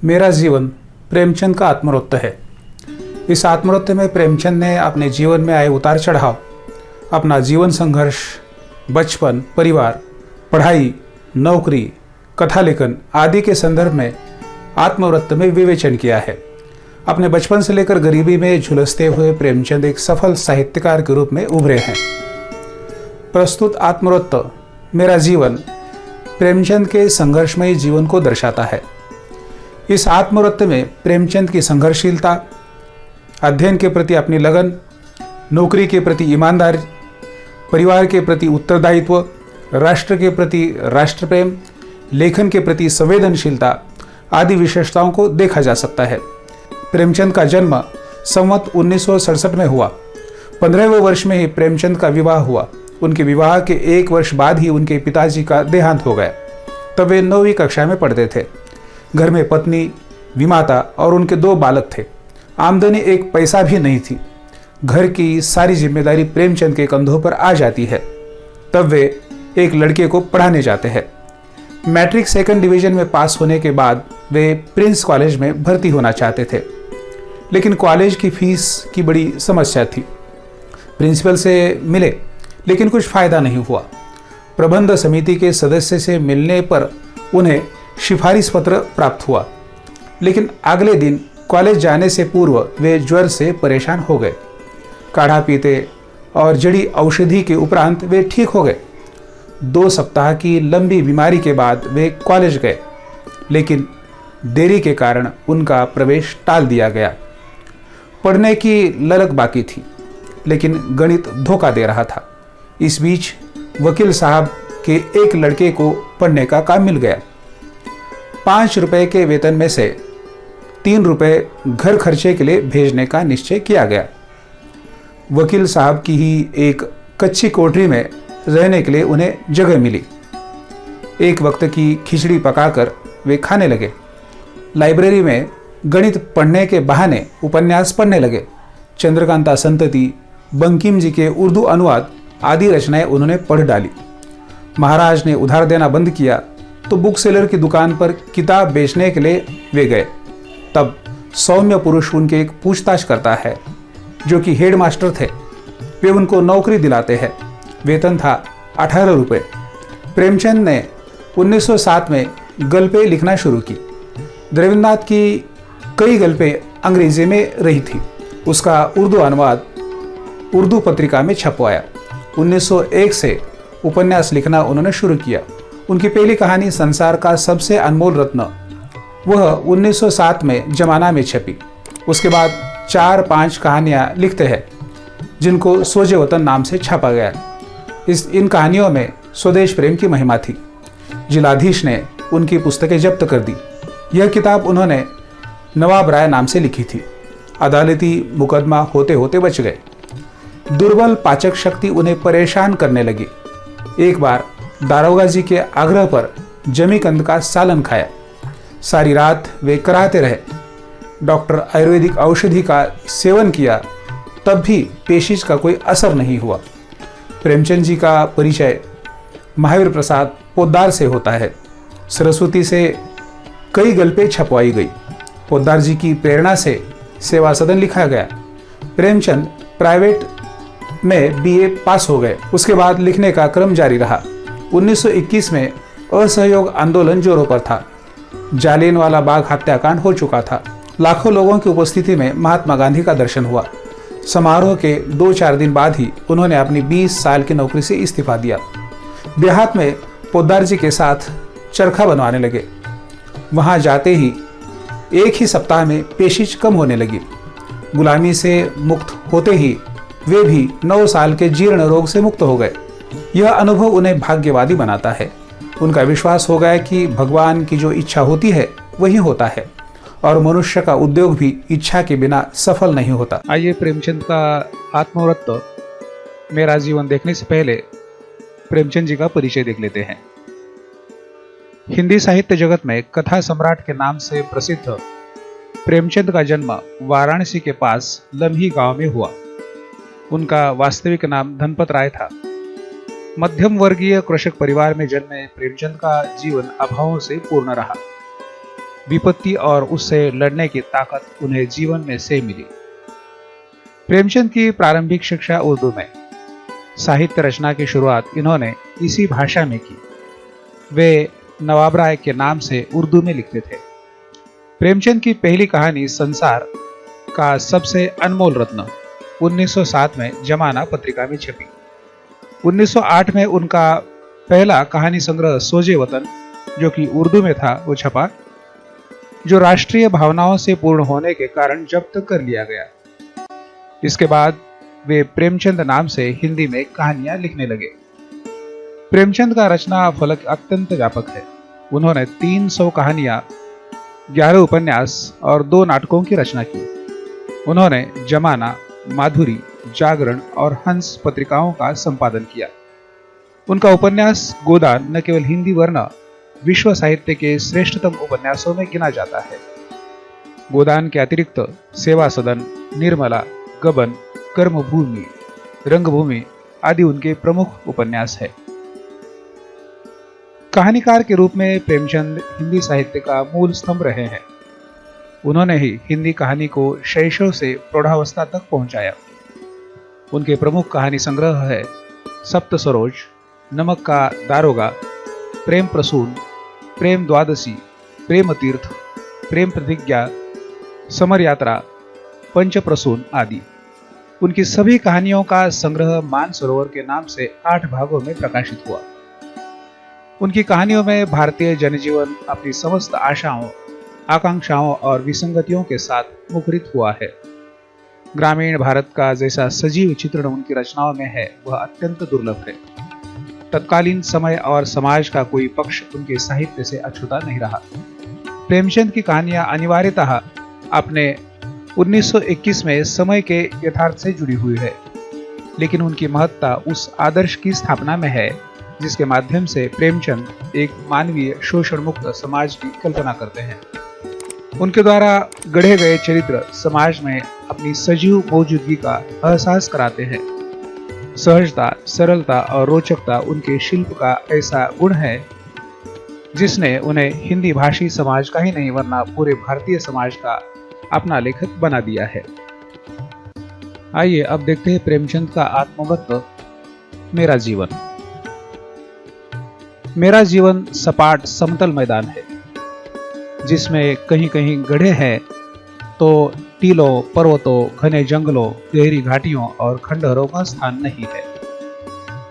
मेरा जीवन प्रेमचंद का आत्मवृत्त है। इस आत्मवृत्त में प्रेमचंद ने अपने जीवन में आए उतार चढ़ाव, अपना जीवन संघर्ष, बचपन, परिवार, पढ़ाई, नौकरी, कथा लेखन आदि के संदर्भ में आत्मवृत्त में विवेचन किया है। अपने बचपन से लेकर गरीबी में झुलसते हुए प्रेमचंद एक सफल साहित्यकार के रूप में उभरे हैं। प्रस्तुत आत्मवृत्त मेरा जीवन प्रेमचंद के संघर्षमय जीवन को दर्शाता है। इस आत्मवृत्त में प्रेमचंद की संघर्षशीलता, अध्ययन के प्रति अपनी लगन, नौकरी के प्रति ईमानदारी, परिवार के प्रति उत्तरदायित्व, राष्ट्र के प्रति राष्ट्रप्रेम, लेखन के प्रति संवेदनशीलता आदि विशेषताओं को देखा जा सकता है। प्रेमचंद का जन्म संवत 1967 में हुआ। 15वें वर्ष में ही प्रेमचंद का विवाह हुआ। उनके विवाह के 1 वर्ष बाद ही उनके पिताजी का देहांत हो गया। तब वे 9वीं कक्षा में पढ़ते थे। घर में पत्नी, विमाता और उनके 2 बालक थे। आमदनी 1 पैसा भी नहीं थी। घर की सारी जिम्मेदारी प्रेमचंद के कंधों पर आ जाती है। तब वे एक लड़के को पढ़ाने जाते हैं। मैट्रिक 2nd डिवीजन में पास होने के बाद वे प्रिंस कॉलेज में भर्ती होना चाहते थे, लेकिन कॉलेज की फीस की बड़ी समस्या थी। प्रिंसिपल से मिले, लेकिन कुछ फायदा नहीं हुआ। प्रबंध समिति के सदस्य से मिलने पर उन्हें सिफारिश पत्र प्राप्त हुआ, लेकिन अगले दिन कॉलेज जाने से पूर्व वे ज्वर से परेशान हो गए। काढ़ा पीते और जड़ी औषधि के उपरांत वे ठीक हो गए। 2 सप्ताह की लंबी बीमारी के बाद वे कॉलेज गए, लेकिन देरी के कारण उनका प्रवेश टाल दिया गया। पढ़ने की ललक बाकी थी, लेकिन गणित धोखा दे रहा था। इस बीच वकील साहब के एक लड़के को पढ़ने का काम मिल गया। 5 रुपए के वेतन में से 3 रुपए घर खर्चे के लिए भेजने का निश्चय किया गया। वकील साहब की ही एक कच्ची कोठरी में रहने के लिए उन्हें जगह मिली। एक वक्त की खिचड़ी पकाकर वे खाने लगे। लाइब्रेरी में गणित पढ़ने के बहाने उपन्यास पढ़ने लगे। चंद्रकांता संतति, बंकिम जी के उर्दू अनुवाद आदि रचनाएं उन्होंने पढ़ डाली। महाराज ने उधार देना बंद किया तो बुक सेलर की दुकान पर किताब बेचने के लिए वे गए। तब सौम्य पुरुष उनके एक पूछताछ करता है, जो कि हेड मास्टर थे। वे उनको नौकरी दिलाते हैं। वेतन था 18 रुपये। प्रेमचंद ने 1907 में गल्पें लिखना शुरू की। रविन्द्रनाथ की कई गल्पें अंग्रेजी में रही थी। उसका उर्दू अनुवाद उर्दू पत्रिका में छपवाया। 1901 से उपन्यास लिखना उन्होंने शुरू किया। उनकी पहली कहानी संसार का सबसे अनमोल रत्न, वह 1907 में जमाना में छपी। उसके बाद 4-5 कहानियां लिखते हैं, जिनको सोजे वतन नाम से छापा गया। इन कहानियों में स्वदेश प्रेम की महिमा थी। जिलाधीश ने उनकी पुस्तकें जब्त कर दी। यह किताब उन्होंने नवाब राय नाम से लिखी थी। अदालती मुकदमा होते होते बच गए। दुर्बल पाचक शक्ति उन्हें परेशान करने लगी। एक बार दारोगा जी के आग्रह पर जमीकंद का सालन खाया। सारी रात वे कराहते रहे। डॉक्टर आयुर्वेदिक औषधि का सेवन किया, तब भी पेशिश का कोई असर नहीं हुआ। प्रेमचंद जी का परिचय महावीर प्रसाद पोद्दार से होता है। सरस्वती से कई गल्पें छपवाई गई। पोद्दार जी की प्रेरणा से सेवा सदन लिखा गया। प्रेमचंद प्राइवेट में BA पास हो गए। उसके बाद लिखने का क्रम जारी रहा। 1921 में असहयोग आंदोलन जोरों पर था। जालियनवाला बाग हत्याकांड हो चुका था। लाखों लोगों की उपस्थिति में महात्मा गांधी का दर्शन हुआ। समारोह के 2-4 दिन बाद ही उन्होंने अपनी 20 साल की नौकरी से इस्तीफा दिया। देहात में पोद्दार जी के साथ चरखा बनवाने लगे। वहां जाते ही एक ही सप्ताह में पेशिश कम होने लगी। गुलामी से मुक्त होते ही वे भी 9 साल के जीर्ण रोग से मुक्त हो गए। यह अनुभव उन्हें भाग्यवादी बनाता है। उनका विश्वास हो गया कि भगवान की जो इच्छा होती है वही होता है, और मनुष्य का उद्योग भी इच्छा के बिना सफल नहीं होता। आइए प्रेमचंद का आत्मवृत्त मेरा जीवन देखने से पहले प्रेमचंद जी का परिचय देख लेते हैं। हिंदी साहित्य जगत में कथा सम्राट के नाम से प्रसिद्ध प्रेमचंद का जन्म वाराणसी के पास लम्ही गांव में हुआ। उनका वास्तविक नाम धनपत राय था। मध्यम वर्गीय कृषक परिवार में जन्मे प्रेमचंद का जीवन अभावों से पूर्ण रहा। विपत्ति और उससे लड़ने की ताकत उन्हें जीवन में से मिली। प्रेमचंद की प्रारंभिक शिक्षा उर्दू में। साहित्य रचना की शुरुआत इन्होंने इसी भाषा में की। वे नवाब राय के नाम से उर्दू में लिखते थे। प्रेमचंद की पहली कहानी संसार का सबसे अनमोल रत्न 1907 में जमाना पत्रिका में छपी। 1908 में उनका पहला कहानी संग्रह सोजे वतन, जो कि उर्दू में था, वो छपा, जो राष्ट्रीय भावनाओं से पूर्ण होने के कारण जब्त कर लिया गया। इसके बाद वे प्रेमचंद नाम से हिंदी में कहानियां लिखने लगे। प्रेमचंद का रचना फलक अत्यंत व्यापक है। उन्होंने 300 कहानियां, 11 उपन्यास और 2 नाटकों की रचना की। उन्होंने जमाना, माधुरी, जागरण और हंस पत्रिकाओं का संपादन किया। उनका उपन्यास गोदान न केवल हिंदी वरन विश्व साहित्य के श्रेष्ठतम उपन्यासों में गिना जाता है। गोदान के अतिरिक्त सेवा सदन, निर्मला, गबन, कर्मभूमि, रंगभूमि आदि उनके प्रमुख उपन्यास है। कहानीकार के रूप में प्रेमचंद हिंदी साहित्य का मूल स्तंभ रहे हैं। उन्होंने ही हिंदी कहानी को शैशव से प्रौढ़ावस्था तक पहुंचाया। उनके प्रमुख कहानी संग्रह है सप्त सरोज, नमक का दारोगा, प्रेम प्रसून, प्रेम द्वादशी, प्रेम तीर्थ, प्रेम प्रतिज्ञा, समर यात्रा, पंच प्रसून आदि। उनकी सभी कहानियों का संग्रह मानसरोवर के नाम से 8 भागों में प्रकाशित हुआ। उनकी कहानियों में भारतीय जनजीवन अपनी समस्त आशाओं, आकांक्षाओं और विसंगतियों के साथ मुखरित हुआ है। ग्रामीण भारत का जैसा सजीव चित्रण उनकी रचनाओं में है, वह अत्यंत दुर्लभ है। तत्कालीन समय और समाज का कोई पक्ष उनके साहित्य से अछूता नहीं रहा। प्रेमचंद की कहानियां अनिवार्यतः अपने 1921 में समय के यथार्थ से जुड़ी हुई है, लेकिन उनकी महत्ता उस आदर्श की स्थापना में है जिसके माध्यम से प्रेमचंद एक मानवीय शोषण मुक्त समाज की कल्पना करते हैं। उनके द्वारा गढ़े गए चरित्र समाज में अपनी सजीव मौजूदगी का एहसास कराते हैं। सहजता, सरलता और रोचकता उनके शिल्प का ऐसा गुण है जिसने उन्हें हिंदी भाषी समाज का ही नहीं वरना पूरे भारतीय समाज का अपना लेखक बना दिया है। आइए अब देखते हैं प्रेमचंद का आत्मवत्व, मेरा जीवन। मेरा जीवन सपाट समतल मैदान है, जिसमें कहीं कहीं गड्ढे हैं तो टीलों, पर्वतों, घने जंगलों, गहरी घाटियों और खंडहरों का स्थान नहीं है।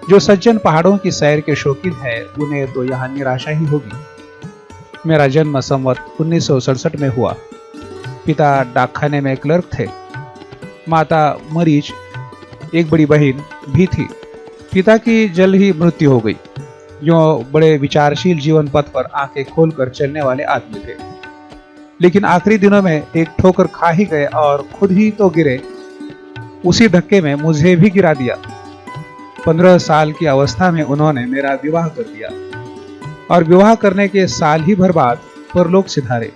जो सज्जन पहाड़ों की सैर के शौकीन है, उन्हें तो यहाँ निराशा ही होगी। मेरा जन्म संवत 1967 में हुआ। पिता डाकखाने में क्लर्क थे। माता मरीज, एक बड़ी बहन भी थी। पिता की जल्द ही मृत्यु हो गई। जो बड़े विचारशील जीवन पथ पर आंखें खोलकर चलने वाले आदमी थे, लेकिन आखिरी दिनों में एक ठोकर खा ही गए और खुद ही तो गिरे। उसी धक्के में मुझे भी गिरा दिया। 15 साल की अवस्था में उन्होंने मेरा विवाह कर दिया और विवाह करने के साल ही भर बाद परलोक सिधारे।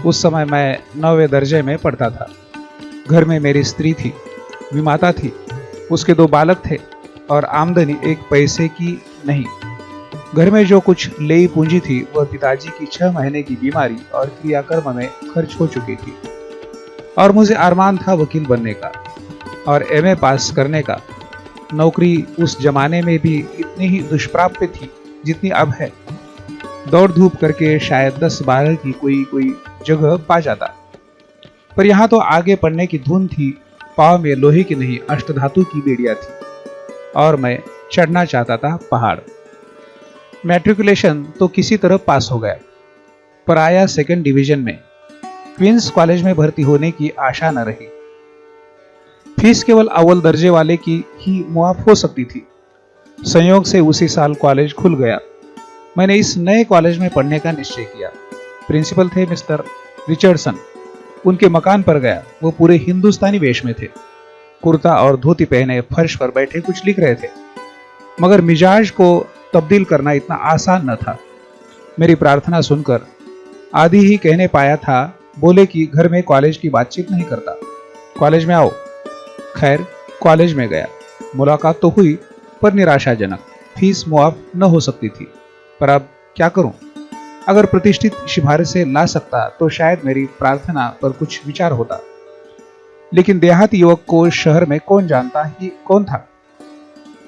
उस समय मैं 9वें दर्जे में पढ़ता था। घर में मेरी स्त्री थी, विमाता थी, उसके 2 बालक थे और आमदनी 1 पैसे की नहीं। घर में जो कुछ लेई पूंजी थी वह पिताजी की 6 महीने की बीमारी और क्रियाकर्म में खर्च हो चुकी थी और मुझे अरमान था वकील बनने का और एमए पास करने का। नौकरी उस जमाने में भी इतनी ही दुष्प्राप्य थी जितनी अब है। दौड़ धूप करके शायद 10-12 की कोई जगह पा जाता, पर यहाँ तो आगे पढ़ने की धुन थी। पाँव में लोहे की नहीं अष्टधातु की बेड़ियां थी और मैं चढ़ना चाहता था पहाड़। मैट्रिकुलेशन तो किसी तरह पास हो गया, पर आया 2nd डिवीजन में। क्वींस कॉलेज में भर्ती होने की आशा न रही। फीस केवल अव्वल दर्जे वाले की ही मुआफ हो सकती थी। संयोग से उसी साल कॉलेज खुल गया। मैंने इस नए कॉलेज में पढ़ने का निश्चय किया। प्रिंसिपल थे मिस्टर रिचर्डसन। उनके मकान पर गया। वो पूरे हिंदुस्तानी वेश में थे। कुर्ता और धोती पहने फर्श पर बैठे कुछ लिख रहे थे, मगर मिजाज को तब्दील करना इतना आसान न था। मेरी प्रार्थना सुनकर आदि ही कहने पाया था। बोले कि घर में कॉलेज की बातचीत नहीं करता, कॉलेज में आओ। खैर कॉलेज में गया। मुलाकात तो हुई, पर निराशाजनक। फीस मुआफ न हो सकती थी, पर अब क्या करूं? अगर प्रतिष्ठित सिफारिशें ला सकता तो शायद मेरी प्रार्थना पर कुछ विचार होता, लेकिन देहाती युवक को शहर में कौन जानता ही कौन था।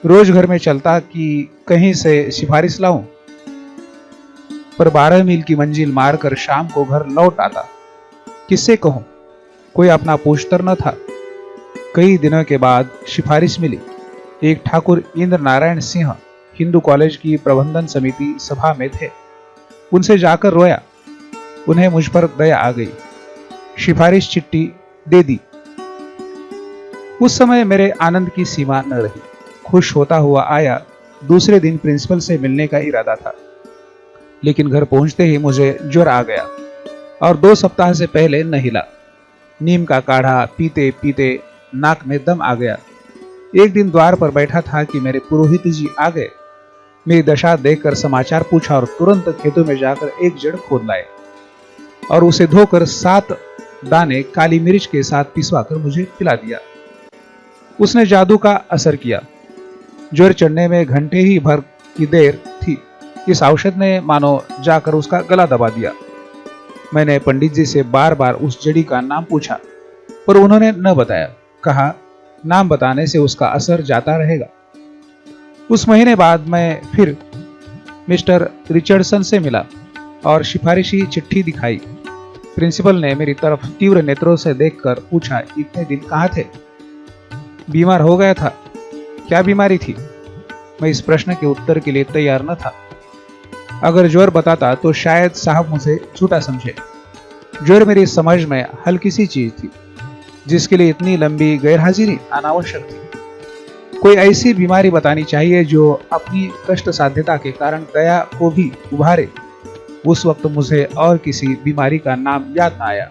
रोज घर में चलता कि कहीं से सिफारिश लाऊं, पर 12 मील की मंजिल मारकर शाम को घर लौट आता। किससे कहूं, कोई अपना पूछतर न था। कई दिनों के बाद सिफारिश मिली। एक ठाकुर इंद्र नारायण सिंह हिंदू कॉलेज की प्रबंधन समिति सभा में थे। उनसे जाकर रोया। उन्हें मुझ पर दया आ गई। सिफारिश चिट्ठी दे दी। उस समय मेरे आनंद की सीमा न रही। खुश होता हुआ आया। दूसरे दिन प्रिंसिपल से मिलने का इरादा था, लेकिन घर पहुंचते ही मुझे ज्वर आ गया और 2 सप्ताह से पहले न हिला। नीम का काढ़ा पीते पीते नाक में दम आ गया। एक दिन द्वार पर बैठा था कि मेरे पुरोहित जी आ गए। मेरी दशा देखकर समाचार पूछा और तुरंत खेतों में जाकर एक जड़ खोद लाए और उसे धोकर 7 दाने काली मिर्च के साथ पिसवाकर मुझे पिला दिया। उसने जादू का असर किया। ज्वर चढ़ने में घंटे ही भर की देर थी। इस औषध ने मानो जाकर उसका गला दबा दिया। मैंने पंडित जी से बार बार उस जड़ी का नाम पूछा, पर उन्होंने न बताया। कहा, नाम बताने से उसका असर जाता रहेगा। उस महीने बाद मैं फिर मिस्टर रिचर्डसन से मिला और सिफारिशी चिट्ठी दिखाई। प्रिंसिपल ने मेरी तरफ तीव्र नेत्रों से देखकर पूछा, इतने दिन कहाँ थे? बीमार हो गया था। क्या बीमारी थी? मैं इस प्रश्न के उत्तर के लिए तैयार न था। अगर ज्वर बताता तो शायद साहब मुझे झूठा समझे। ज्वर मेरी समझ में हल्की सी चीज थी, जिसके लिए इतनी लंबी गैरहाजिरी अनावश्यक थी। कोई ऐसी बीमारी बतानी चाहिए जो अपनी कष्ट साध्यता के कारण दया को भी उभारे। उस वक्त मुझे और किसी बीमारी का नाम याद न आया।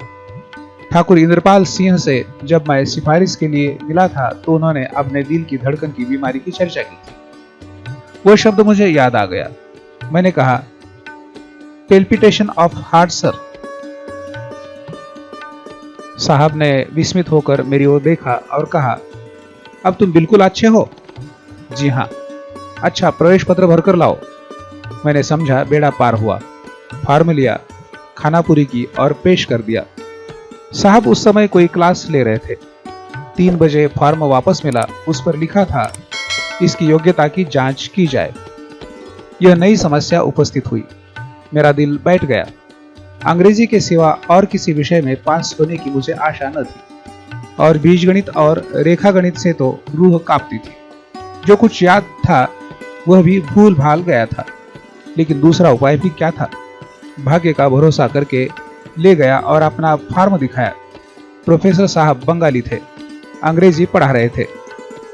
ठाकुर इंद्रपाल सिंह से जब मैं सिफारिश के लिए मिला था तो उन्होंने अपने दिल की धड़कन की बीमारी की चर्चा की थी। वो शब्द मुझे याद आ गया। मैंने कहा, पेल्पिटेशन ऑफ हार्ट सर। साहब ने विस्मित होकर मेरी ओर देखा और कहा, अब तुम बिल्कुल अच्छे हो? जी हाँ। अच्छा, प्रवेश पत्र भरकर लाओ। मैंने समझा बेड़ा पार हुआ। फॉर्म लिया, खानापुरी की और पेश कर दिया। साहब उस समय कोई क्लास ले रहे थे। 3 बजे फॉर्म वापस मिला। उस पर लिखा था, इसकी योग्यता की जांच की जाए। यह नई समस्या उपस्थित हुई। मेरा दिल बैठ गया। अंग्रेजी के सिवा और किसी विषय में पास होने की मुझे आशा न थी और बीजगणित और रेखागणित से तो रूह कांपती थी। जो कुछ याद था वह भी भूल भाल गया था, लेकिन दूसरा उपाय भी क्या था? भाग्य का भरोसा करके ले गया और अपना फॉर्म दिखाया। प्रोफेसर साहब बंगाली थे, अंग्रेजी पढ़ा रहे थे।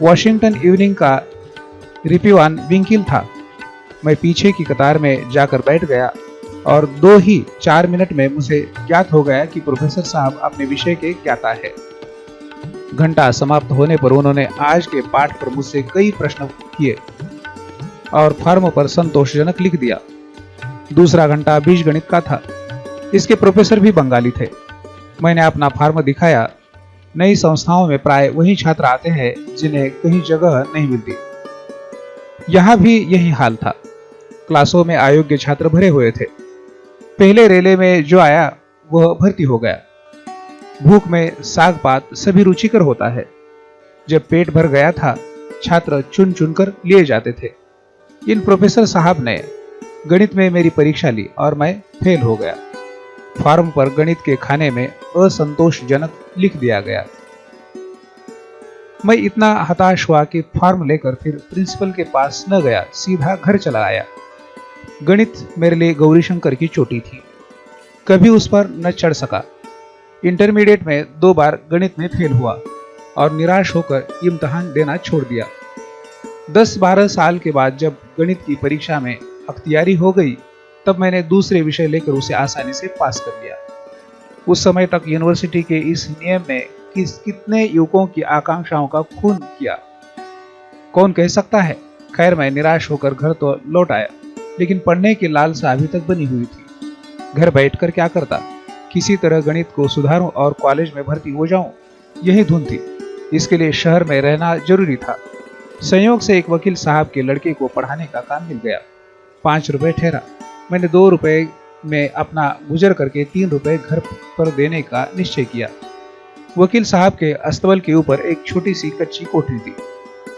वॉशिंगटन इवनिंग का रिप्यूआन विंकिल था। मैं पीछे की कतार में जाकर बैठ गया और 2 ही 4 मिनट में मुझे ज्ञात हो गया कि प्रोफेसर साहब अपने विषय के ज्ञाता है। घंटा समाप्त होने पर उन्होंने आज के पाठ पर मुझसे कई प्रश्न किए और फॉर्म पर संतोषजनक लिख दिया। दूसरा घंटा बीजगणित का था। इसके प्रोफेसर भी बंगाली थे। मैंने अपना फॉर्म दिखाया। नई संस्थाओं में प्राय वही छात्र आते हैं जिन्हें कहीं जगह नहीं मिलती। यहां भी यही हाल था। क्लासों में अयोग्य छात्र भरे हुए थे। पहले रेले में जो आया वह भर्ती हो गया। भूख में साग पात सभी रुचिकर होता है। जब पेट भर गया था, छात्र चुन चुनकर लिए जाते थे। इन प्रोफेसर साहब ने गणित में मेरी परीक्षा ली और मैं फेल हो गया। फॉर्म पर गणित के खाने में असंतोषजनक लिख दिया गया। मैं इतना हताश हुआ कि फॉर्म लेकर फिर प्रिंसिपल के पास न गया, सीधा घर चला आया। गणित मेरे लिए गौरीशंकर की चोटी थी। कभी उस पर न चढ़ सका। इंटरमीडिएट में 2 बार गणित में फेल हुआ और निराश होकर इम्तिहान देना छोड़ दिया। 10-12 साल के बाद जब गणित की परीक्षा में अख्तियारी हो गई, तब मैंने दूसरे विषय लेकर उसे आसानी से पास कर लिया। उस समय तक यूनिवर्सिटी के इस नियम में कितने युवकों की आकांक्षाओं का खून किया, कौन कह सकता है। खैर, मैं निराश होकर घर तो लौट आया, लेकिन पढ़ने की लालसा अभी तक बनी हुई थी। घर बैठकर क्या करता? किसी तरह गणित को सुधारूं और कॉलेज में भर्ती हो जाऊं, यही धुन थी। इसके लिए शहर में रहना जरूरी था। संयोग से एक वकील साहब के लड़के को पढ़ाने का काम मिल गया। 5 रुपए ठहरा। मैंने 2 रुपए में अपना गुजर करके 3 रुपए घर पर देने का निश्चय किया। वकील साहब के अस्तबल के ऊपर एक छोटी सी कच्ची कोठरी थी,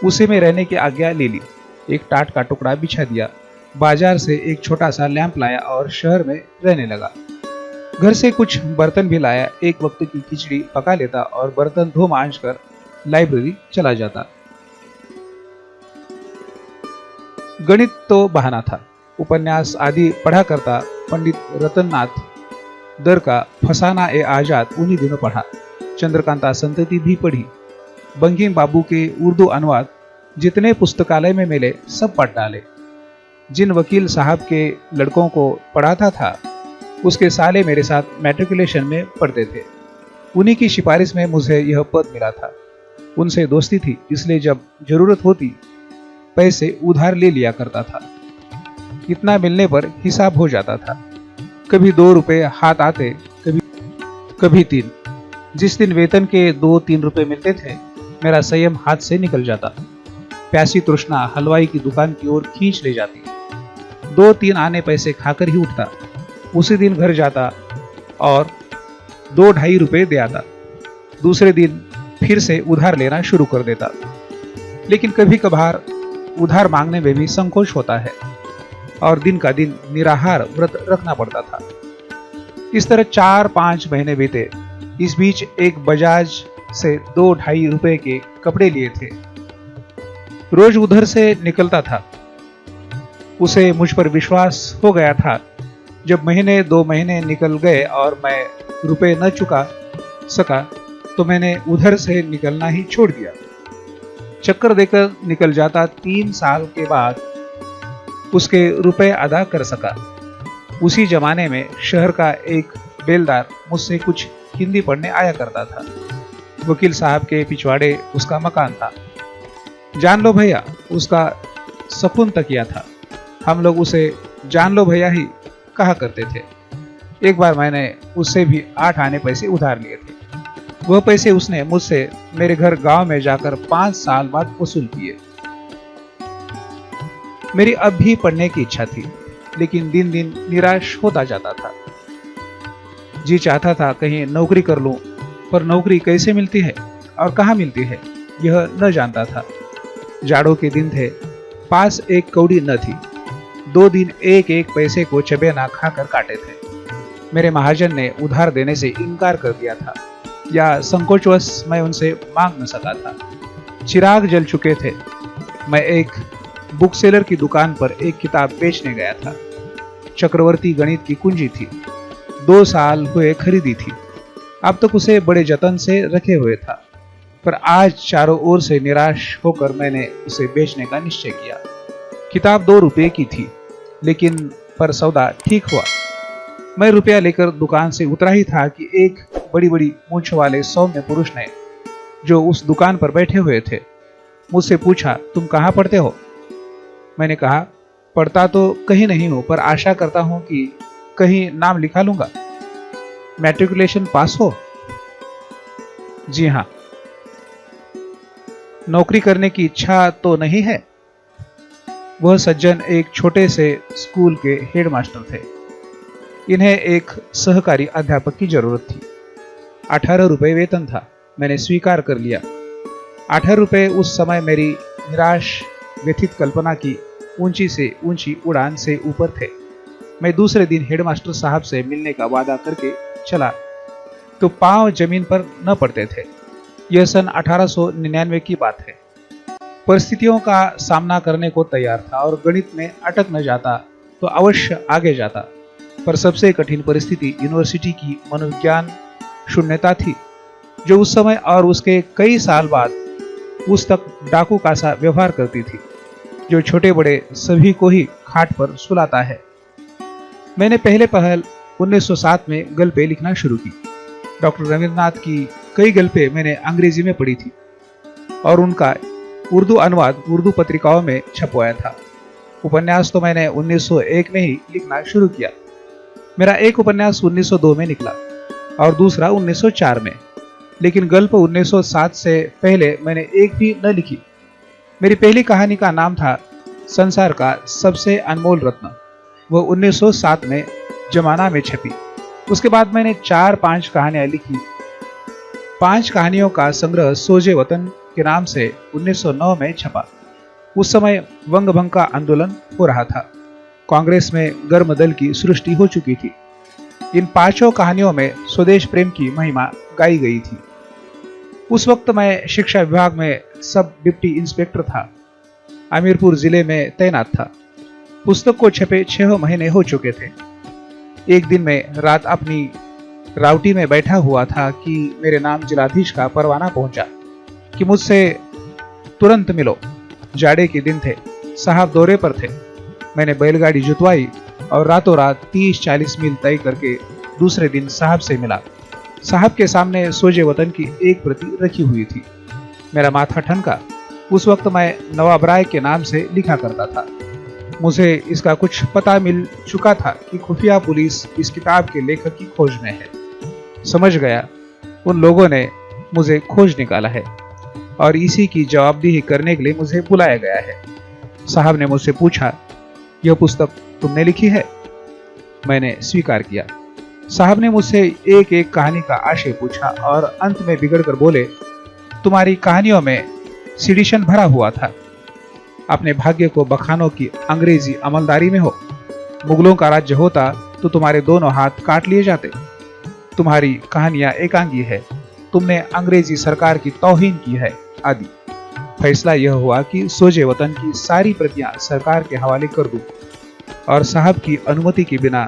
उसी में रहने की आज्ञा ले ली। एक टाट का टुकड़ा बिछा दिया, बाजार से एक छोटा सा लैंप लाया और शहर में रहने लगा। घर से कुछ बर्तन भी लाया, एक वक्त की खिचड़ी पका लेता और बर्तन धो मांज कर लाइब्रेरी चला जाता। गणित तो बहाना था, उपन्यास आदि पढ़ा करता। पंडित रतननाथ दर का फसाना ए आजाद उन्हीं दिनों पढ़ा। चंद्रकांता संतति भी पढ़ी। बंकिम बाबू के उर्दू अनुवाद जितने पुस्तकालय में मिले सब पढ़ डाले। जिन वकील साहब के लड़कों को पढ़ाता था उसके साले मेरे साथ मैट्रिकुलेशन में पढ़ते थे। उन्हीं की सिफारिश में मुझे यह पद मिला था। उनसे दोस्ती थी, इसलिए जब जरूरत होती पैसे उधार ले लिया करता था। इतना मिलने पर हिसाब हो जाता था। कभी 2 रुपए हाथ आते, कभी 3। जिस दिन वेतन के 2-3 रुपए मिलते थे मेरा संयम हाथ से निकल जाता। प्यासी तृष्णा हलवाई की दुकान की ओर खींच ले जाती। 2-3 आने पैसे खाकर ही उठता। उसी दिन घर जाता और 2-2.5 रुपए दे आता। दूसरे दिन फिर से उधार लेना शुरू कर देता। लेकिन कभी कभार उधार मांगने में भी संकोच होता है और दिन का दिन निराहार व्रत रखना पड़ता था। इस तरह 4-5 महीने बीते। इस बीच एक बजाज से 2-2.5 रुपए के कपड़े लिए थे। रोज उधर से निकलता था। उसे मुझ पर विश्वास हो गया था। जब महीने 2 महीने निकल गए और मैं रुपए न चुका सका तो मैंने उधर से निकलना ही छोड़ दिया। चक्कर देकर निकल जाता। 3 साल के बाद उसके रुपए अदा कर सका। उसी जमाने में शहर का एक बेलदार मुझसे कुछ हिंदी पढ़ने आया करता था। वकील साहब के पिछवाड़े उसका मकान था। जान लो भैया उसका सकुन तकिया था। हम लोग उसे जान लो भैया ही कहा करते थे। एक बार मैंने उससे भी 8 आने पैसे उधार लिए थे। वह पैसे उसने मुझसे मेरे घर गांव में जाकर 5 साल बाद वसूल किए। मेरी अब भी पढ़ने की इच्छा थी, लेकिन दिन दिन निराश होता जाता था। जी चाहता था कहीं नौकरी कर लूं, पर नौकरी कैसे मिलती है और कहाँ मिलती है यह न जानता था। जाड़ों के दिन थे, पास एक कौड़ी न थी। 2 दिन एक पैसे को चबेना खाकर काटे थे। मेरे महाजन ने उधार देने से इनकार कर दिया था, या संकोचवश मैं उनसे मांग न सका था। चिराग जल चुके थे। मैं एक बुक सेलर की दुकान पर एक किताब बेचने गया था। चक्रवर्ती गणित की कुंजी थी। 2 साल हुए खरीदी थी। अब तक उसे बड़े जतन से रखे हुए था, पर आज चारों ओर से निराश होकर मैंने उसे बेचने का निश्चय किया। किताब 2 रुपए की थी, लेकिन पर सौदा ठीक हुआ। मैं रुपया लेकर दुकान से उतरा ही था कि एक बड़ी बड़ी मूंछ वाले सौम्य पुरुष ने, जो उस दुकान पर बैठे हुए थे, मुझसे पूछा, तुम कहाँ पढ़ते हो? मैंने कहा, पढ़ता तो कहीं नहीं हूं, पर आशा करता हूं कि कहीं नाम लिखा लूंगा। मैट्रिकुलेशन पास हो? जी हाँ। नौकरी करने की इच्छा तो नहीं है? वह सज्जन एक छोटे से स्कूल के हेडमास्टर थे। इन्हें एक सहकारी अध्यापक की जरूरत थी। 18 रुपए वेतन था। मैंने स्वीकार कर लिया। 18 रुपए उस समय मेरी निराश व्यथित कल्पना की ऊंची से ऊंची उड़ान से ऊपर थे। मैं दूसरे दिन हेडमास्टर साहब से मिलने का वादा करके चला तो पांव जमीन पर न पड़ते थे। यह सन 1899 की बात है। परिस्थितियों का सामना करने को तैयार था और गणित में अटक न जाता तो अवश्य आगे जाता। पर सबसे कठिन परिस्थिति यूनिवर्सिटी की मनोविज्ञान शून्यता थी, जो उस समय और उसके कई साल बाद उस तक डाकू का सा व्यवहार करती थी, जो छोटे बड़े सभी को ही खाट पर सुलाता है। मैंने पहले पहल 1907 में गल्पे लिखना शुरू की। डॉक्टर रविंद्रनाथ की कई गल्पे मैंने अंग्रेजी में पढ़ी थी और उनका उर्दू अनुवाद उर्दू पत्रिकाओं में छपवाया था। उपन्यास तो मैंने 1901 में ही लिखना शुरू किया। मेरा एक उपन्यास 1902 में निकला और दूसरा 1904 में, लेकिन गल्प 1907 से पहले मैंने एक भी न लिखी। मेरी पहली कहानी का नाम था संसार का सबसे अनमोल रत्न। वह 1907 में जमाना में छपी। उसके बाद मैंने 4-5 कहानियां लिखी। 5 कहानियों का संग्रह सोजे वतन के नाम से 1909 में छपा। उस समय वंग भंग का आंदोलन हो रहा था। कांग्रेस में गर्म दल की सृष्टि हो चुकी थी। इन 5 कहानियों में स्वदेश प्रेम की महिमा गाई गई थी। उस वक्त मैं शिक्षा विभाग में सब डिप्टी इंस्पेक्टर था। आमिरपुर जिले में तैनात था। पुस्तक को छपे 6 महीने हो चुके थे। एक दिन मैं रात अपनी राउटी में बैठा हुआ था कि मेरे नाम जिलाधीश का परवाना पहुंचा कि मुझसे तुरंत मिलो। जाड़े के दिन थे, साहब दौरे पर थे। मैंने बैलगाड़ी जुतवाई और रातों रात 30-40 मील तय करके दूसरे दिन साहब से मिला। साहब के सामने सोजे वतन की एक प्रति रखी हुई थी। मेरा माथा ठनका। उस वक्त मैं नवाब राय के नाम से लिखा करता था। मुझे इसका कुछ पता मिल चुका था कि खुफिया पुलिस इस किताब के लेखक की खोज में है। समझ गया उन लोगों ने मुझे खोज निकाला है और इसी की जवाबदेही करने के लिए मुझे बुलाया गया है। साहब ने मुझसे पूछा, यह पुस्तक तुमने लिखी है? मैंने स्वीकार किया। साहब ने मुझसे एक एक कहानी का आशय पूछा और अंत में बिगड़कर बोले, तुम्हारी कहानियों में सिडिशन भरा हुआ था। अपने भाग्य को बखानों की अंग्रेजी अमलदारी में हो। मुगलों का राज्य होता तो तुम्हारे दोनों हाथ काट लिए जाते। तुम्हारी कहानियां एकांगी है। तुमने अंग्रेजी सरकार की तौहीन की है आदि। फैसला यह हुआ कि सोजे वतन की सारी प्रतियां सरकार के हवाले कर दूं और साहब की अनुमति के बिना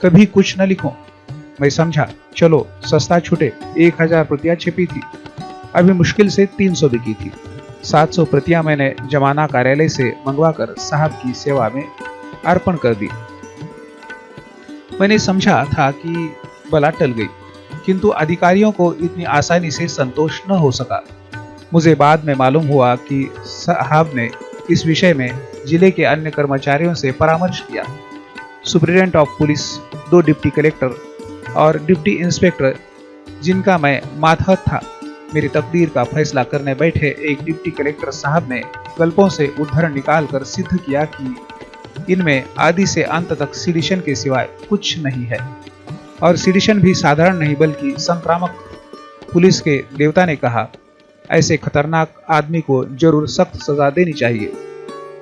कभी कुछ न लिखूं। मैं समझा, चलो सस्ता छूटे। 1000 प्रतियां छिपी थी। अभी मुश्किल से 300 बिकी थी। 700 प्रतियां मैंने जमाना कार्यालय से मंगवाकर साहब की सेवा में अर्पण कर दी। मैंने समझा था कि बला टल गई, किंतु अधिकारियों को इतनी आसानी से संतोष न हो सका। मुझे बाद में मालूम हुआ कि साहब ने इस विषय में जिले के अन्य कर्मचारियों से परामर्श किया। Superintendent of police, 2 deputy collector और डिप्टी इंस्पेक्टर जिनका मैं मातहत था, मेरी तकदीर का फैसला करने बैठे एक डिप्टी कलेक्टर साहब ने गल्पों से उद्धरण निकालकर सिद्ध किया कि इनमें आदि से अंत तक सिडिशन के सिवाय कुछ नहीं है और सिडिशन भी साधारण नहीं बल्कि संक्रामक। पुलिस के देवता ने कहा, ऐसे खतरनाक आदमी को जरूर सख्त सजा देनी चाहिए।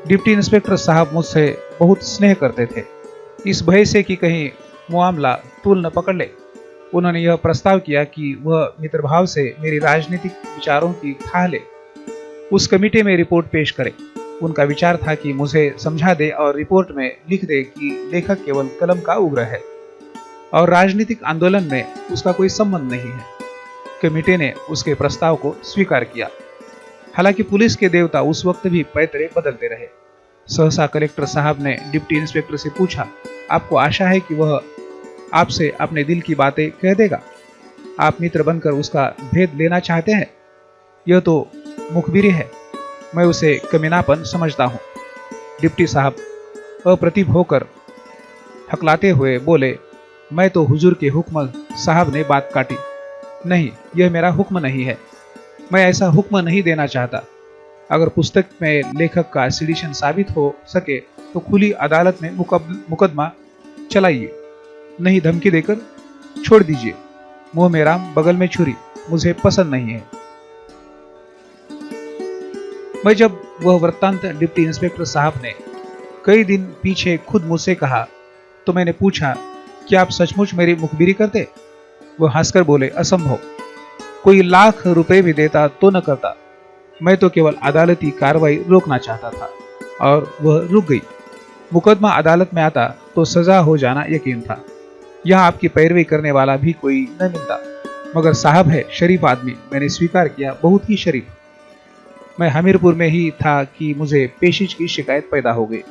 डिप्टी इंस्पेक्टर साहब मुझसे बहुत स्नेह करते थे, इस भय से कि कहीं मामला तूल न पकड़ ले। उन्होंने यह प्रस्ताव किया कि वह मित्रभाव से मेरी राजनीतिक विचारों की थाह ले, उस कमेटी में रिपोर्ट पेश करे। उनका विचार था कि मुझे समझा दे और रिपोर्ट में लिख दे कि लेखक केवल कलम का उग्र है और राजनीतिक आंदोलन में उसका कोई संबंध नहीं है। कमेटी ने उसके प्रस्ताव को स्वीकार किया। हालांकि पुलिस के देवता उस वक्त भी पैतरे बदलते रहे। सहसा कलेक्टर साहब ने डिप्टी इंस्पेक्टर से पूछा, आपको आशा है कि वह आपसे अपने दिल की बातें कह देगा? आप मित्र बनकर उसका भेद लेना चाहते हैं? यह तो मुखबिरी है, मैं उसे कमीनापन समझता हूं। डिप्टी साहब अप्रतिभ होकर हकलाते हुए बोले, मैं तो हुजूर के हुक्म। साहब ने बात काटी, नहीं, यह मेरा हुक्म नहीं है। मैं ऐसा हुक्म नहीं देना चाहता। अगर पुस्तक में लेखक का सिडिशन साबित हो सके तो खुली अदालत में मुकदमा चलाइए, नहीं धमकी देकर छोड़ दीजिए। मुंह में राम, बगल में छुरी मुझे पसंद नहीं है। मैं जब वह वृत्तांत डिप्टी इंस्पेक्टर साहब ने कई दिन पीछे खुद मुझसे कहा तो मैंने पूछा, क्या आप सचमुच मेरी मुखबिरी करते? वह हंसकर बोले, असंभव। कोई लाख रुपए भी देता तो न करता। मैं तो केवल अदालती कार्रवाई रोकना चाहता था और वह रुक गई। मुकदमा अदालत में आता तो सजा हो जाना यकीन था। यहाँ आपकी पैरवी करने वाला भी कोई न मिलता। मगर साहब है शरीफ आदमी, मैंने स्वीकार किया, बहुत ही शरीफ। मैं हमीरपुर में ही था कि मुझे पेशिश की शिकायत पैदा हो गई।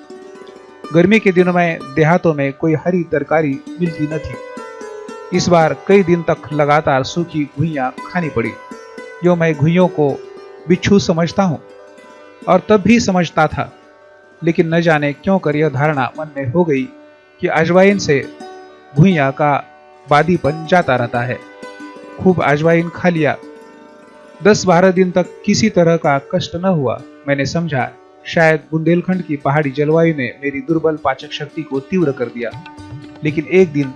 गर्मी के दिनों में देहातों में कोई हरी तरकारी मिलती न थी। इस बार कई दिन तक लगातार सूखी घुइयां खानी पड़ी। जो मैं घुइयों को बिच्छू समझता हूँ और तब भी समझता था, लेकिन न जाने क्यों कर यह धारणा मन में हो गई कि अजवाइन से घुइयां का बादीपन जाता रहता है। खूब अजवाइन खा लिया। 10-12 दिन तक किसी तरह का कष्ट न हुआ। मैंने समझा शायद बुंदेलखंड की पहाड़ी जलवायु ने मेरी दुर्बल पाचक शक्ति को तीव्र कर दिया। लेकिन एक दिन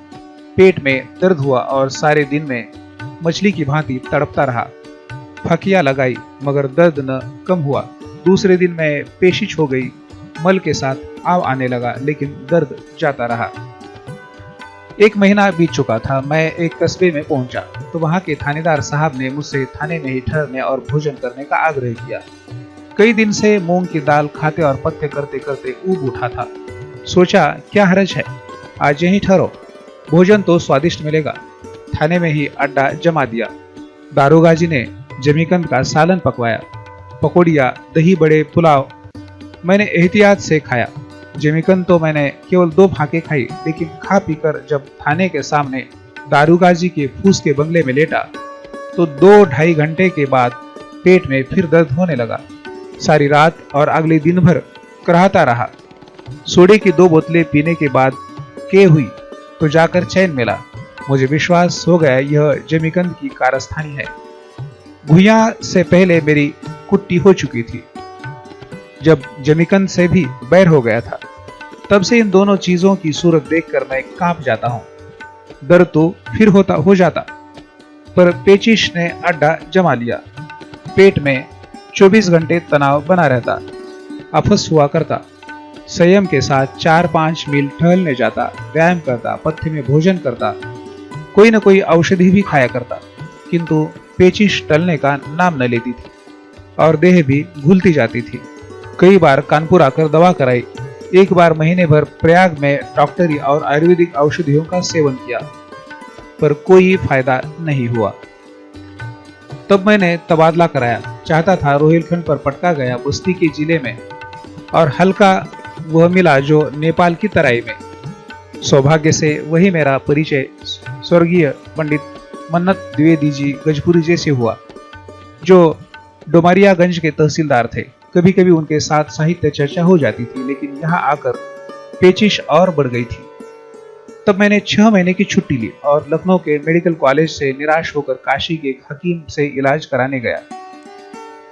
पेट में दर्द हुआ और सारे दिन में मछली की भांति तड़पता रहा। फकिया लगाई मगर दर्द न कम हुआ। दूसरे दिन मैं पेशिश हो गई, मल के साथ आव आने लगा लेकिन दर्द जाता रहा। एक महीना बीत चुका था। मैं एक कस्बे में पहुंचा तो वहां के थानेदार साहब ने मुझसे थाने में ही ठहरने और भोजन करने का आग्रह किया। कई दिन से मूंग की दाल खाते और पत्ते करते करते ऊब उठा था। सोचा क्या हरज है, आज यहीं ठहरो, भोजन तो स्वादिष्ट मिलेगा। थाने में ही अड्डा जमा दिया। दारोगा जी ने जमीकंद का सालन पकवाया, पकौड़िया, दही बड़े, पुलाव मैंने एहतियात से खाया। जमीकंद तो मैंने केवल 2 फाके खाई, लेकिन खा पीकर जब थाने के सामने दारोगा जी के फूस के बंगले में लेटा तो 2-2.5 घंटे के बाद पेट में फिर दर्द होने लगा। सारी रात और अगले दिन भर कराहता रहा। सोडे की 2 बोतलें पीने के बाद के हुई तो जाकर चैन मिला। मुझे विश्वास हो गया यह जमीकंद की कारस्तानी है। भुइयां से पहले मेरी कुट्टी हो चुकी थी, जब जमीकंद से भी बैर हो गया था। तब से इन दोनों चीजों की सूरत देखकर मैं कांप जाता हूं। दर्द तो फिर हो जाता, पर पेचिश ने अड्डा जमा लिया। पेट में 24 घंटे तनाव बना रहता, अफस हुआ करता। संयम के साथ 4-5 मील टहलने जाता, व्यायाम करता, पथ्य में भोजन करता, कोई न कोई औषधि भी खाया करता, किंतु पेचिश टलने का नाम न लेती थी और देह भी घुलती जाती थी। कई बार कानपुर आकर दवा कराई। एक बार महीने भर प्रयाग में डॉक्टरी और आयुर्वेदिक औषधियों का सेवन किया, पर कोई फायदा नहीं हुआ। तब मैंने तबादला कराया। चाहता था रोहिलखंड पर पटका गया बस्ती के जिले में और हल्का वह मिला जो नेपाल की तराई में। सौभाग्य से वही मेरा परिचय स्वर्गीय पंडित मन्नत द्विवेदी जी गजपुरी जी से हुआ, जो डोमरियागंज के तहसीलदार थे। कभी कभी उनके साथ साहित्य चर्चा हो जाती थी, लेकिन यहाँ आकर पेचिश और बढ़ गई थी। तब मैंने 6 महीने की छुट्टी ली और लखनऊ के मेडिकल कॉलेज से निराश होकर काशी के एक हकीम से इलाज कराने गया।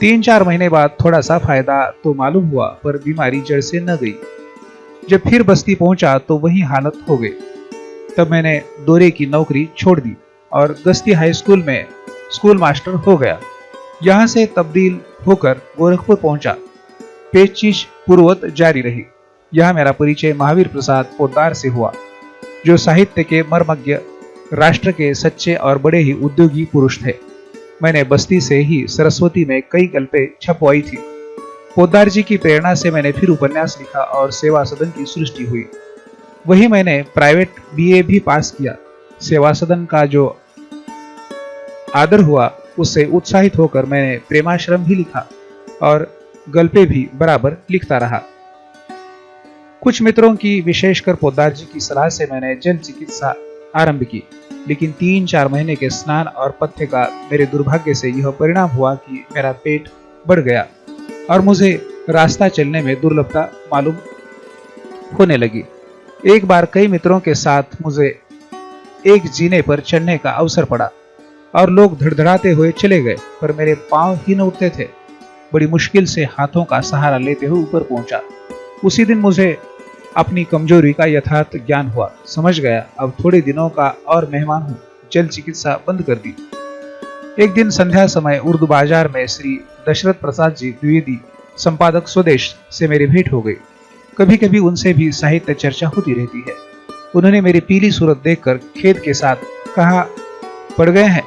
3-4 महीने बाद थोड़ा सा फायदा तो मालूम हुआ, पर बीमारी जड़ से न गई। जब फिर बस्ती पहुंचा तो वही हालत हो गई। तब मैंने दौरे की नौकरी छोड़ दी और गस्ती हाई स्कूल में स्कूल मास्टर हो गया। यहाँ से तब्दील होकर गोरखपुर पहुंचा। पेचिश पूर्ववत जारी रही। यहाँ मेरा परिचय महावीर प्रसाद पोद्दार से हुआ, जो साहित्य के मर्मज्ञ, राष्ट्र के सच्चे और बड़े ही उद्योगी पुरुष थे। मैंने बस्ती से ही सरस्वती में कई गल्पें छपवाई थी। पोद्दार जी की प्रेरणा से मैंने फिर उपन्यास लिखा और सेवा सदन की सृष्टि हुई। वही मैंने प्राइवेट BA भी पास किया। सेवा सदन का जो आदर हुआ उससे उत्साहित होकर मैंने प्रेमाश्रम भी लिखा और गल्पे भी बराबर लिखता रहा। कुछ मित्रों की, विशेषकर पोद्दार जी की सलाह से मैंने जन चिकित्सा आरंभ की, लेकिन 3-4 महीने के स्नान और पथ्य का मेरे दुर्भाग्य से यह परिणाम हुआ कि मेरा पेट बढ़ गया और मुझे रास्ता चलने में दुर्लभता मालूम होने लगी। एक बार कई मित्रों के साथ मुझे एक जीने पर चढ़ने का अवसर पड़ा और लोग धड़धड़ाते हुए चले गए, पर मेरे पांव ही न उठते थे। बड़ी मुश्किल से हाथों का सहारा लेते हुए ऊपर पहुंचा। उसी दिन मुझे अपनी कमजोरी का यथार्थ ज्ञान हुआ। समझ गया अब थोड़े दिनों का और मेहमान हूं। जल चिकित्सा बंद कर दी। एक दिन संध्या समय उर्दू बाजार में श्री दशरथ प्रसाद जी द्विवेदी, संपादक स्वदेश, से मेरी भेंट हो गई। कभी कभी उनसे भी साहित्य चर्चा होती रहती है। उन्होंने मेरी पीली सूरत देखकर खेद के साथ कहा, पड़ गए हैं।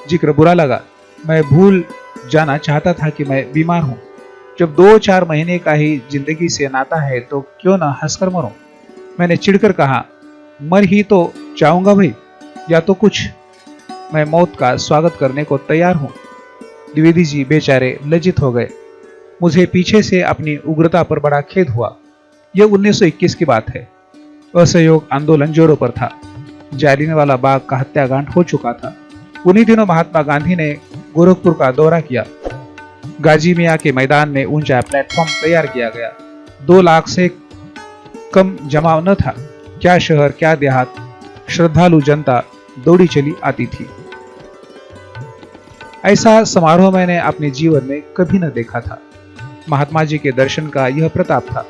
जिक्र बुरा लगा। मैं भूल जाना चाहता था कि मैं बीमार हूं। जब 2-4 महीने का ही जिंदगी से नाता है तो क्यों ना हंसकर मरूं। मैंने चिढ़कर कहा, मर ही तो जाऊंगा भाई, या तो कुछ। मैं मौत का स्वागत करने को तैयार हूं। द्विवेदी जी बेचारे लज्जित हो गए। मुझे पीछे से अपनी उग्रता पर बड़ा खेद हुआ। यह 1921 की बात है। असहयोग आंदोलन जोरों पर था। जालियनवाला बाग का हत्याकांड हो चुका था। उन्हीं दिनों महात्मा गांधी ने गोरखपुर का दौरा किया। गाजी मियां के मैदान में ऊंचा प्लेटफॉर्म तैयार किया गया। 2 लाख से कम जमाव न था। क्या शहर क्या देहात, श्रद्धालु जनता दौड़ी चली आती थी। ऐसा समारोह मैंने अपने जीवन में कभी न देखा था। महात्मा जी के दर्शन का यह प्रताप था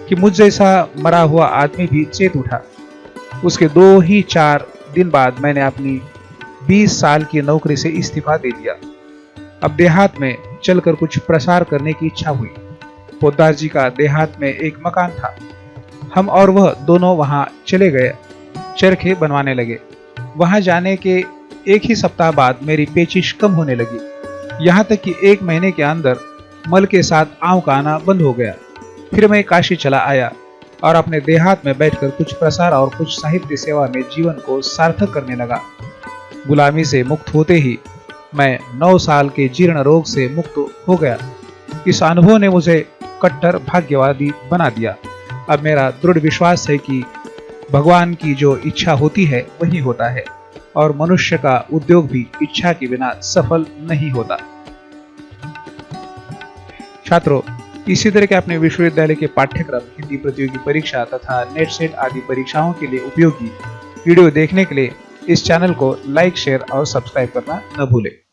कि मुझ जैसा मरा हुआ आदमी भी चेत उठा। उसके 2 ही 4 दिन बाद मैंने अपनी 20 साल की नौकरी से इस्तीफा दे दिया। अब देहात में चलकर कुछ प्रसार करने की इच्छा हुई। पोद्दार जी का देहात में एक मकान था। हम और वह दोनों वहां चले गए, चरखे बनवाने लगे। वहां जाने के 1 ही सप्ताह बाद मेरी पेचिश कम होने लगी। यहाँ तक कि 1 महीने के अंदर मल के साथ आंव का आना बंद हो गया। फिर मैं काशी चला आया और अपने देहात में बैठकर कुछ प्रसार और कुछ साहित्य सेवा में जीवन को सार्थक करने लगा। गुलामी से मुक्त होते ही मैं 9 साल के जीर्ण रोग से मुक्त हो गया। इस अनुभव ने मुझे कट्टर भाग्यवादी बना दिया। अब मेरा दृढ़ विश्वास है कि भगवान की जो इच्छा होती है वही होता है और मनुष्य का उद्योग भी इच्छा के बिना सफल नहीं होता। छात्रों, इसी तरह के अपने विश्वविद्यालय के पाठ्यक्रम, हिंदी प्रतियोगी परीक्षा तथा नेट सेट आदि परीक्षाओं के लिए उपयोगी वीडियो देखने के लिए इस चैनल को लाइक, शेयर और सब्सक्राइब करना न भूलें।